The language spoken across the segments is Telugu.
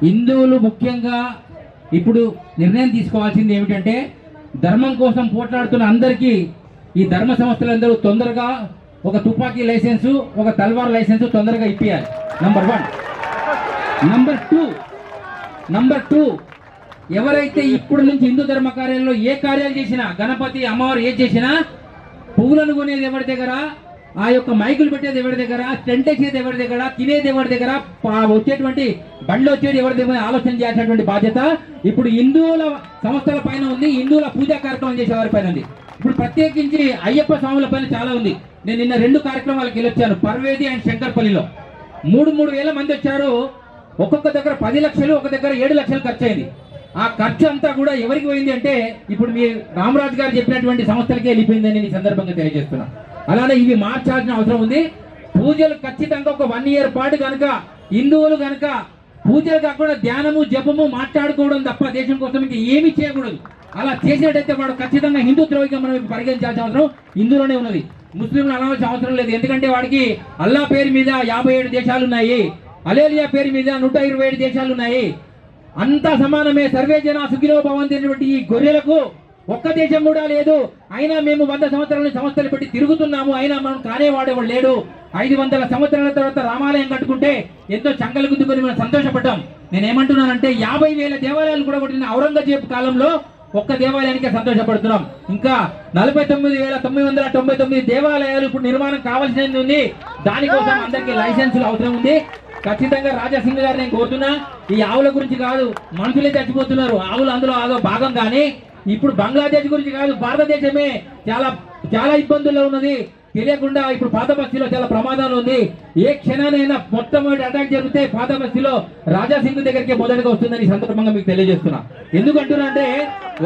హిందువులు ముఖ్యంగా ఇప్పుడు నిర్ణయం తీసుకోవాల్సింది ఏమిటంటే ధర్మం కోసం పోట్లాడుతున్న అందరికీ ఈ ధర్మ సంస్థలందరూ తొందరగా ఒక తుపాకీ లైసెన్సు ఒక తల్వార్ లైసెన్సు తొందరగా ఇప్పియాలి. నంబర్ 1. నంబర్ టూ ఎవరైతే ఇప్పుడు నుంచి హిందూ ధర్మ కార్యాలలో ఏ కార్యాలు చేసినా గణపతి అమ్మవారు ఏది చేసినా పువ్వులను కొనేది ఎవరి దగ్గర, ఆ యొక్క మైకులు పెట్టేది ఎవరి దగ్గర, టెంట్ వేసేది ఎవరి దగ్గర, తినేది ఎవరి దగ్గర, వచ్చేటువంటి బండ్లు వచ్చేది ఎవరి దగ్గర ఆలోచన చేయాల్సినటువంటి బాధ్యత ఇప్పుడు హిందువుల సంస్థల పైన ఉంది, హిందువుల పూజా కార్యక్రమం చేసే వారి పైన ఉంది. ఇప్పుడు ప్రత్యేకించి అయ్యప్ప స్వాముల పైన చాలా ఉంది. నేను నిన్న 2 కార్యక్రమాలకు వెళ్ళొచ్చాను, పర్వేది అండ్ శంకర్పల్లిలో. 3 వేల మంది వచ్చారు. ఒక్కొక్క దగ్గర 10 లక్షలు, ఒక దగ్గర 7 లక్షలు ఖర్చు అయింది. ఆ ఖర్చు అంతా కూడా ఎవరికి పోయింది అంటే ఇప్పుడు మీ రామరాజు గారు చెప్పినటువంటి సంస్థలకే వెళ్ళిపోయిందని ఈ సందర్భంగా తెలియజేస్తున్నా. అలానే ఇవి మార్చాల్సిన అవసరం ఉంది. పూజలు ఖచ్చితంగా ఒక 1 ఇయర్ పాటు కనుక హిందువులు కనుక పూజలు కాకుండా ధ్యానము జపము మాట్లాడుకోవడం తప్ప దేశం కోసం ఇంకా ఏమీ చేయకూడదు. అలా చేసేటైతే వాడు ఖచ్చితంగా హిందూ ద్రోహిగా మనం పరిగణించాల్సిన అవసరం హిందువులోనే ఉన్నది. ముస్లింలు అనవలసిన అవసరం లేదు. ఎందుకంటే వాడికి అల్లా పేరు మీద 57 దేశాలు ఉన్నాయి, అలేలియా పేరు మీద 127 దేశాలు ఉన్నాయి. అంతా సమానమే. సర్వే జన సుఖినో భవంతి అనేటువంటి ఈ గొర్రెలకు ఒక్క దేశం కూడా లేదు. అయినా మేము 100 సంవత్సరాల సంస్థలు పెట్టి తిరుగుతున్నాము, అయినా మనం కానేవాడేవాడు లేడు. 500 సంవత్సరాల తర్వాత రామాలయం కట్టుకుంటే ఎంతో చంగలు గుద్దుకొని మనం సంతోషపడ్డాం. నేనేమంటున్నానంటే 50,000 దేవాలయాలు కూడా కొట్టిన ఔరంగజేబు కాలంలో ఒక్క దేవాలయానికే సంతోషపడుతున్నాం. ఇంకా 49,999 దేవాలయాలు ఇప్పుడు నిర్మాణం కావాల్సింది ఉంది. దానికోసం అందరికీ లైసెన్సులు అవసరం ఉంది. ఖచ్చితంగా రాజాసింగ్ గారు నేను కోరుతున్నా, ఈ ఆవుల గురించి కాదు, మనుషులే చచ్చిపోతున్నారు, ఆవులు అందులో ఆదో భాగం. కానీ ఇప్పుడు బంగ్లాదేశ్ గురించి కాదు, భారతదేశమే చాలా చాలా ఇబ్బందుల్లో ఉన్నది. తెలియకుండా ఇప్పుడు పాత బస్తీలో చాలా ప్రమాదాలు ఉంది. ఏ క్షణానైనా మొట్టమొదటి అటాక్ జరిగితే పాత బస్తీలో రాజాసింగ్ దగ్గరికి మొదటిగా వస్తుందని ఈ సందర్భంగా మీకు తెలియజేస్తున్నా. ఎందుకంటున్నా అంటే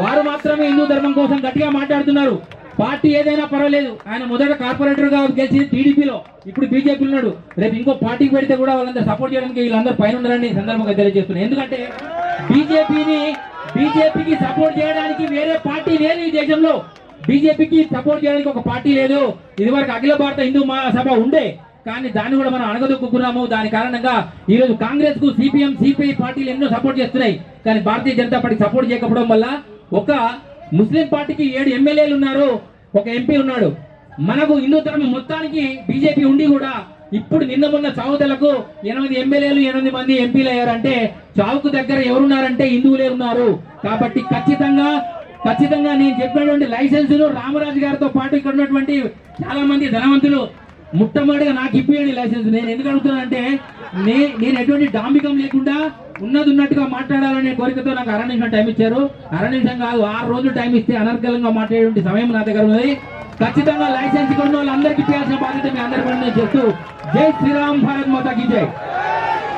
వారు మాత్రమే హిందూ ధర్మం కోసం గట్టిగా మాట్లాడుతున్నారు. పార్టీ ఏదైనా పర్వాలేదు, ఆయన మొదట కార్పొరేటర్ గా గెలిచి టీడీపీలో, ఇప్పుడు బీజేపీ ఉన్నాడు. రేపు ఇంకో పార్టీకి పెడితే కూడా వాళ్ళందరూ సపోర్ట్ చేయడానికి వీళ్ళందరూ పైన ఉన్నారని సందర్భంగా తెలియజేస్తున్నారు. ఎందుకంటే బీజేపీకి సపోర్ట్ చేయడానికి వేరే పార్టీ లేదు ఈ దేశంలో. బీజేపీకి సపోర్ట్ చేయడానికి ఒక పార్టీ లేదు. ఇదివరకు అఖిల భారత హిందూ మహాసభ ఉండే, కానీ దాన్ని కూడా మనం అణగదొక్కున్నాము. దాని కారణంగా ఈ రోజు కాంగ్రెస్ కు సిపిఎం సిపిఐ పార్టీలు ఎన్నో సపోర్ట్ చేస్తున్నాయి, కానీ భారతీయ జనతా పార్టీ సపోర్ట్ చేయకపోవడం వల్ల ఒక ముస్లిం పార్టీకి 7 ఎమ్మెల్యేలు ఉన్నారు, ఒక ఎంపీ ఉన్నాడు. మనకు హిందూ ధర్మం మొత్తానికి బీజేపీ ఉండి కూడా ఇప్పుడు నిన్న మొన్న చావుదలకు 8 ఎమ్మెల్యేలు 8 మంది ఎంపీలు అయ్యారంటే చావుకు దగ్గర ఎవరున్నారంటే హిందువులే ఉన్నారు. కాబట్టి ఖచ్చితంగా నేను చెప్పినటువంటి లైసెన్సులు రామరాజు గారితో పాటు ఇక్కడ ఉన్నటువంటి చాలా మంది ధనవంతులు మొట్టమొదటిగా నాకు ఇప్పియండి లైసెన్స్. నేను ఎందుకు అడుగుతున్నానంటే నేను ఎటువంటి డాంబికం లేకుండా ఉన్నది ఉన్నట్టుగా మాట్లాడాలనే కోరికతో నాకు 6 నిమిషాలు టైం ఇచ్చారు. 6 నిమిషం కాదు, 6 రోజులు టైం ఇస్తే అనర్గళంగా మాట్లాడే సమయం నా దగ్గర ఉన్నది. ఖచ్చితంగా లైసెన్స్ కొన్న వాళ్ళందరికీ చేయాల్సిన బాధ్యత మీ అందరికీ చేస్తూ జై శ్రీరామ్, భారత్ మాతా కీ జై.